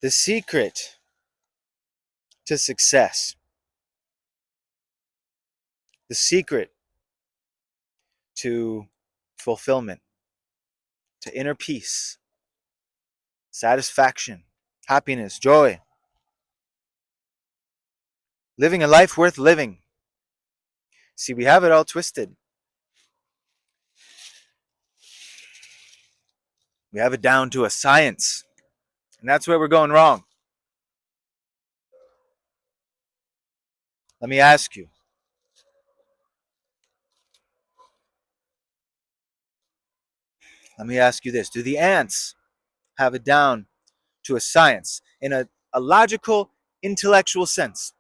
The secret to success, the secret to fulfillment, to inner peace, satisfaction, happiness, joy, living a life worth living. See, we have it all twisted. We have it down to a science, and that's where we're going wrong. Let me ask you. Let me ask you this. Do the ants have it down to a science in a logical, intellectual sense?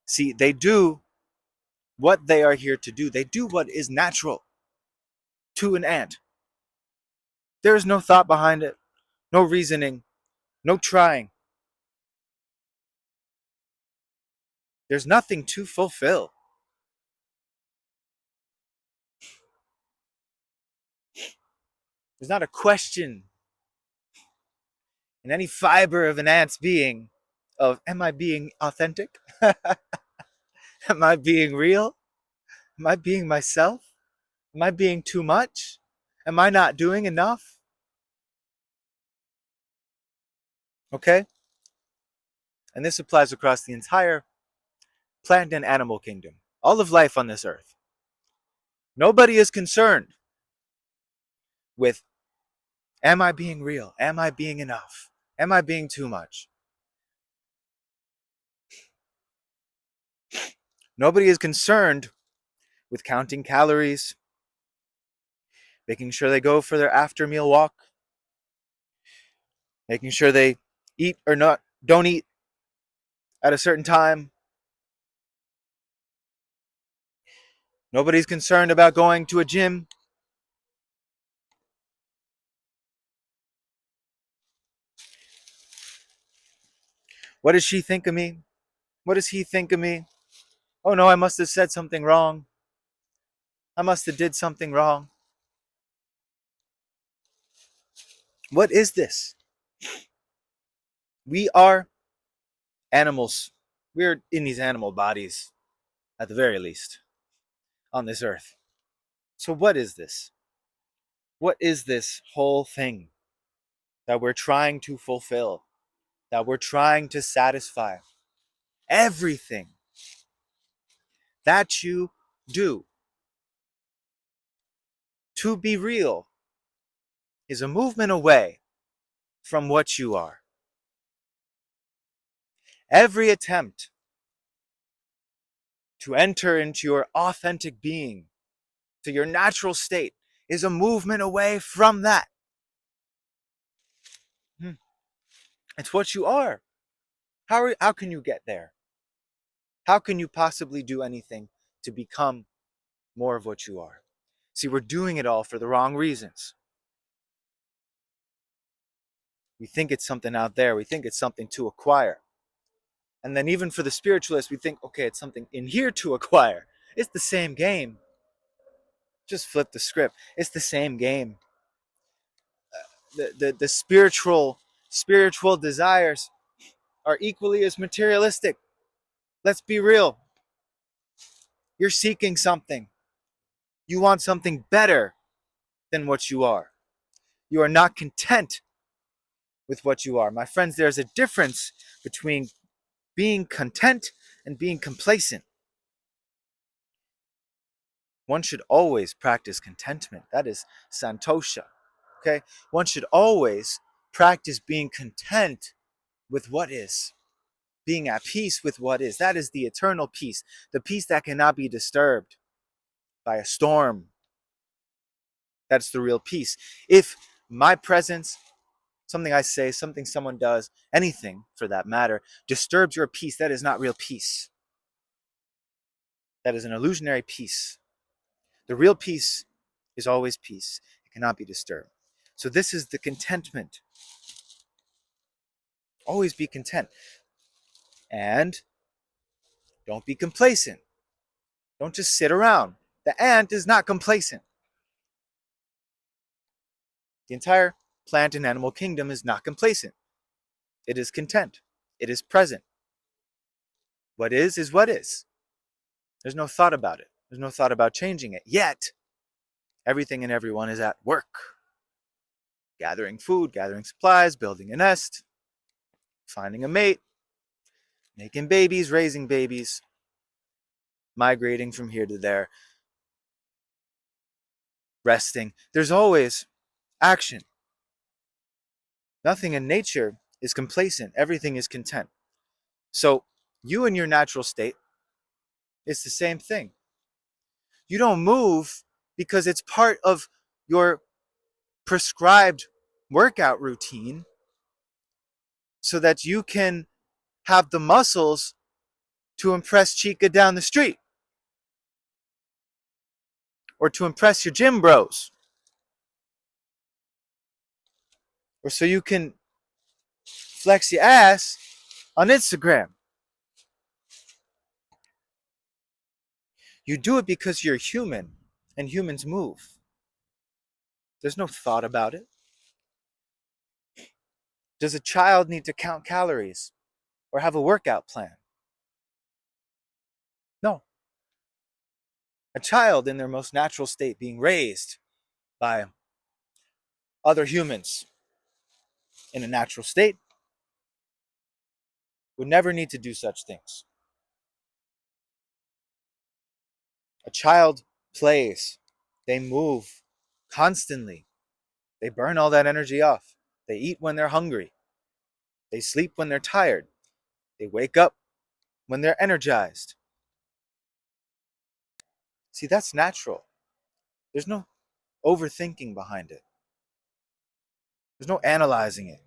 See, they do what they are here to do. They do what is natural to an ant. There is no thought behind it, no reasoning, no trying. There's nothing to fulfill. There's not a question in any fiber of an ant's being of, am I being authentic? Am I being real? Am I being myself? Am I being too much? Am I not doing enough? Okay? And this applies across the entire plant and animal kingdom, all of life on this earth. Nobody is concerned with, am I being real? Am I being enough? Am I being too much? Nobody is concerned with counting calories, making sure they go for their after meal walk, making sure they eat or don't eat at a certain time. Nobody's concerned about going to a gym. What does she think of me? What does he think of me? Oh no, I must have said something wrong. I must have did something wrong. What is this? We are animals. We're in these animal bodies, at the very least, on this earth. So what is this? What is this whole thing that we're trying to fulfill, that we're trying to satisfy? Everything that you do to be real is a movement away from what you are. Every attempt to enter into your authentic being, to your natural state, is a movement away from that. It's what you are. How can you get there? How can you possibly do anything to become more of what you are? See, we're doing it all for the wrong reasons. We think it's something out there. We think it's something to acquire. And then even for the spiritualists, we think, okay, it's something in here to acquire. It's the same game. Just flip the script. It's the same game. The spiritual desires are equally as materialistic. Let's be real. You're seeking something. You want something better than what you are. You are not content with what you are. My friends, there's a difference between being content and being complacent. One should always practice contentment. That is santosha. Okay? One should always practice being content with what is, being at peace with what is. That is the eternal peace, the peace that cannot be disturbed by a storm. That's the real peace. If my presence, something I say, something someone does, anything for that matter, disturbs your peace, that is not real peace. That is an illusionary peace. The real peace is always peace. It cannot be disturbed. So this is the contentment. Always be content. And don't be complacent. Don't just sit around. The ant is not complacent. The entire plant and animal kingdom is not complacent. It is content. It is present. What is what is. There's no thought about it. There's no thought about changing it. Yet, everything and everyone is at work. Gathering food, gathering supplies, building a nest, finding a mate, making babies, raising babies, migrating from here to there, resting. There's always action. Nothing in nature is complacent. Everything is content. So, you in your natural state, it's the same thing. You don't move because it's part of your prescribed workout routine so that you can have the muscles to impress Chica down the street or to impress your gym bros or so you can flex your ass on Instagram. You do it because you're human and humans move. There's no thought about it. Does a child need to count calories or have a workout plan? No. A child in their most natural state, being raised by other humans in a natural state, would never need to do such things. A child plays, they move constantly, they burn all that energy off, they eat when they're hungry, they sleep when they're tired, they wake up when they're energized. See, that's natural. There's no overthinking behind it, there's no analyzing it.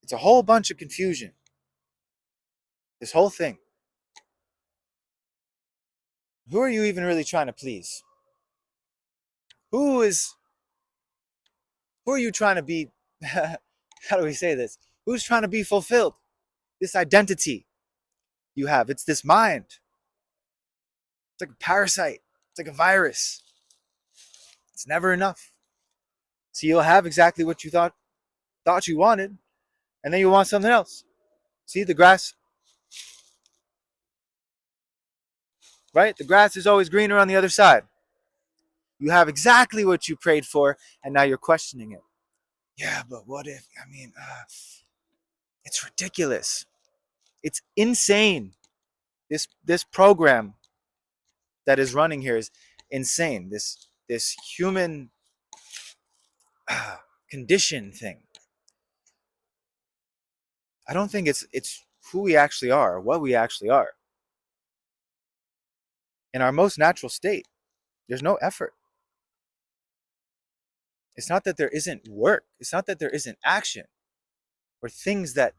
It's a whole bunch of confusion. This whole thing. Who are you even really trying to please? Who is who are you trying to be? How do we say this? Who's trying to be fulfilled? This identity you have, it's this mind. It's like a parasite. It's like a virus. It's never enough. So you'll have exactly what you thought you wanted, and then you want something else. See the grass, right? The grass is always greener on the other side. You have exactly what you prayed for, and now you're questioning it. Yeah, but what if? I mean, it's ridiculous. It's insane. This program that is running here is insane. This human condition thing. I don't think it's who we actually are, or what we actually are. In our most natural state, there's no effort. It's not that there isn't work. It's not that there isn't action or things that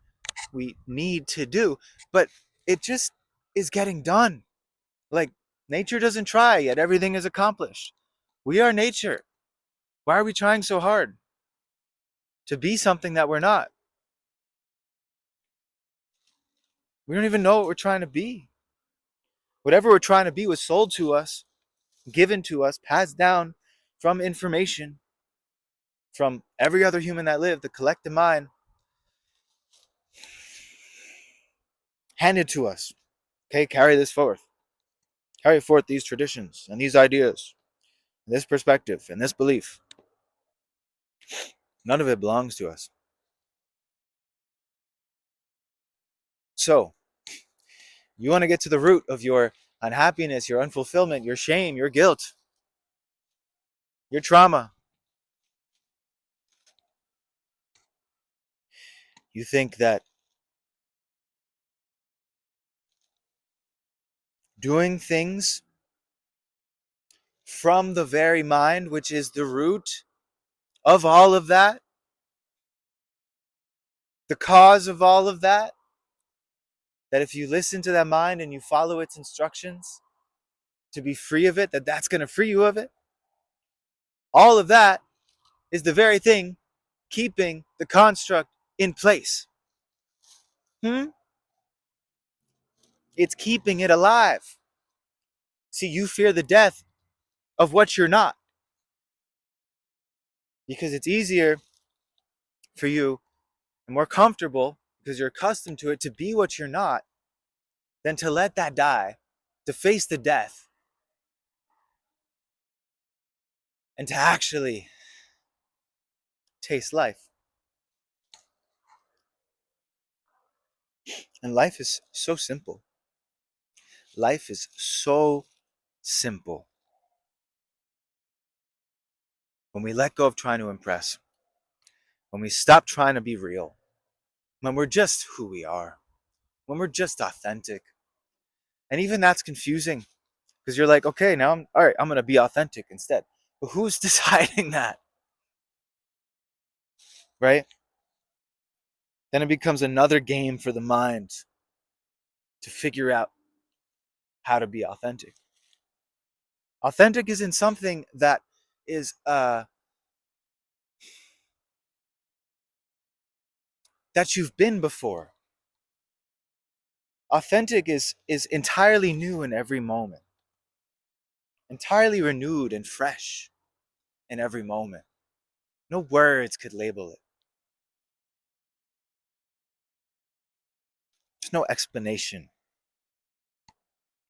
we need to do, but it just is getting done. Like nature doesn't try, yet everything is accomplished. We are nature. Why are we trying so hard to be something that we're not? We don't even know what we're trying to be. Whatever we're trying to be was sold to us, given to us, passed down from information from every other human that lived, the collective mind, handed to us. Okay, carry this forth. Carry forth these traditions and these ideas, and this perspective and this belief. None of it belongs to us. So, you want to get to the root of your unhappiness, your unfulfillment, your shame, your guilt, your trauma. You think that doing things from the very mind, which is the root of all of that, the cause of all of that, that if you listen to that mind and you follow its instructions to be free of it, that's going to free you of it. All of that is the very thing keeping the construct in place. It's keeping it alive. See, you fear the death of what you're not. Because it's easier for you and more comfortable because you're accustomed to it to be what you're not than to let that die, to face the death, and to actually taste life. And life is so simple. Life is so simple when we let go of trying to impress, when we stop trying to be real, when we're just who we are, when we're just authentic. And even that's confusing because you're like, okay, now I'm all right, I'm going to be authentic instead. But who's deciding that, right? Then it becomes another game for the mind to figure out how to be authentic. Authentic isn't something that is that you've been before. Authentic is entirely new in every moment, entirely renewed and fresh in every moment. No words could label it. There's no explanation.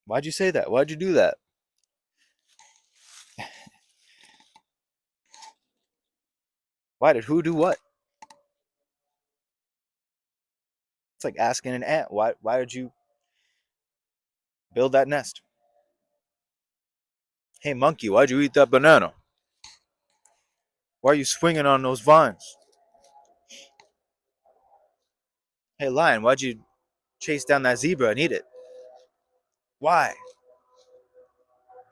Why'd you say that? Why'd you do that? Why did who do what? It's like asking an ant, why did you build that nest? Hey monkey, why'd you eat that banana? Why are you swinging on those vines? Hey lion, why'd you chase down that zebra and eat it? Why?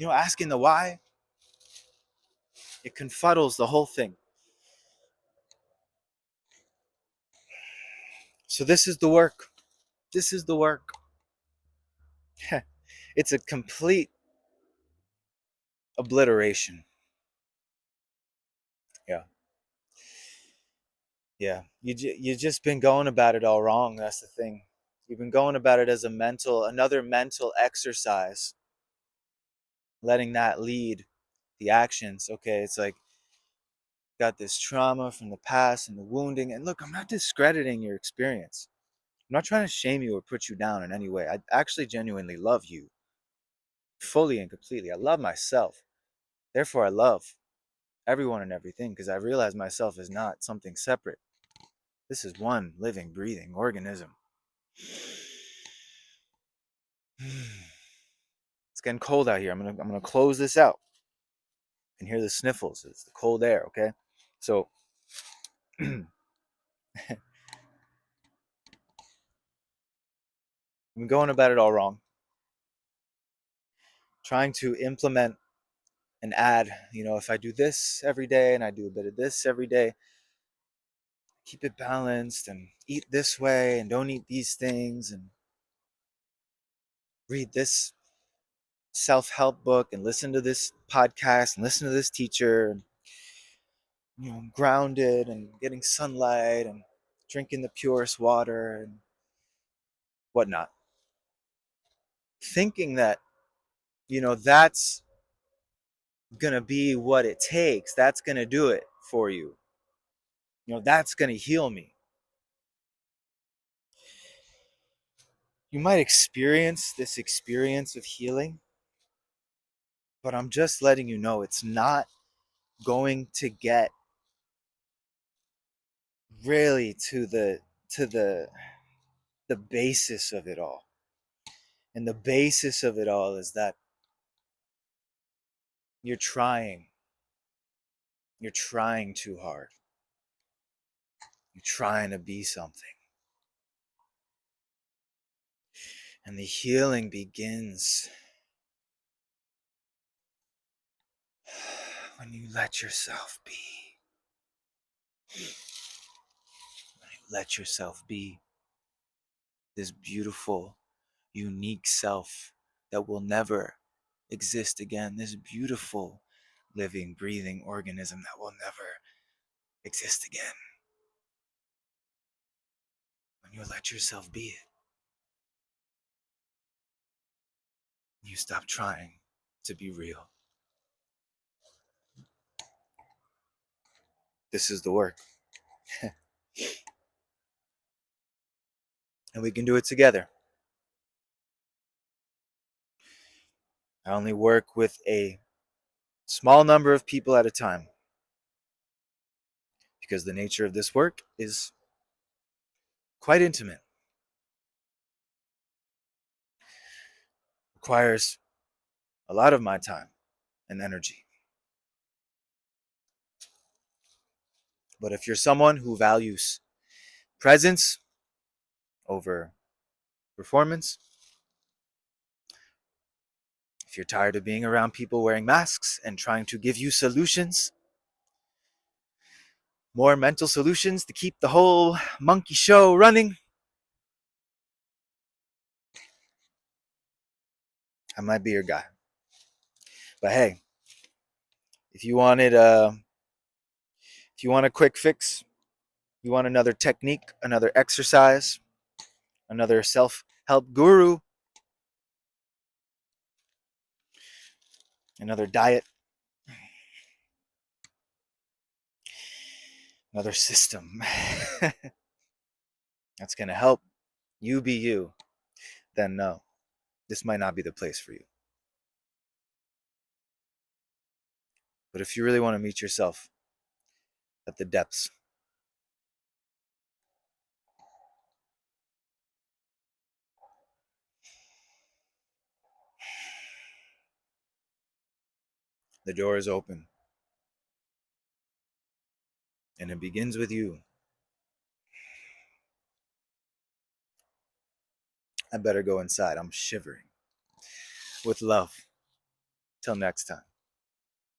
You know, asking the why, it confuddles the whole thing. So this is the work. This is the work. It's a complete obliteration. Yeah. Yeah. You just been going about it all wrong. That's the thing. You've been going about it as another mental exercise, letting that lead the actions. Okay, it's like got this trauma from the past and the wounding. And look, I'm not discrediting your experience. I'm not trying to shame you or put you down in any way. I actually genuinely love you fully and completely. I love myself. Therefore, I love everyone and everything because I realize myself is not something separate. This is one living, breathing organism. It's getting cold out here. I'm gonna close this out. You can hear the sniffles. It's the cold air. Okay, so I've been going about it all wrong. Trying to implement and add. You know, if I do this every day and I do a bit of this every day, keep it balanced and eat this way and don't eat these things and read this self-help book and listen to this podcast and listen to this teacher and, you know, grounded and getting sunlight and drinking the purest water and whatnot, thinking that, you know, that's gonna be what it takes, that's gonna do it for you, you know, that's gonna heal me. You might experience this experience of healing, but I'm just letting you know it's not going to get really to the basis of it all. And the basis of it all is that you're trying. You're trying too hard. You're trying to be something. And the healing begins when you let yourself be. When you let yourself be this beautiful, unique self that will never exist again. This beautiful, living, breathing organism that will never exist again. When you let yourself be it, you stop trying to be real. This is the work. And we can do it together. I only work with a small number of people at a time because the nature of this work is quite intimate. Requires a lot of my time and energy. But if you're someone who values presence over performance, if you're tired of being around people wearing masks and trying to give you solutions, more mental solutions to keep the whole monkey show running, I might be your guy. But hey, if you wanted if you want a quick fix, you want another technique, another exercise, another self-help guru, another diet, another system that's going to help you be you, then no, this might not be the place for you. But if you really want to meet yourself at the depths, the door is open. And it begins with you. I better go inside. I'm shivering. With love. Till next time.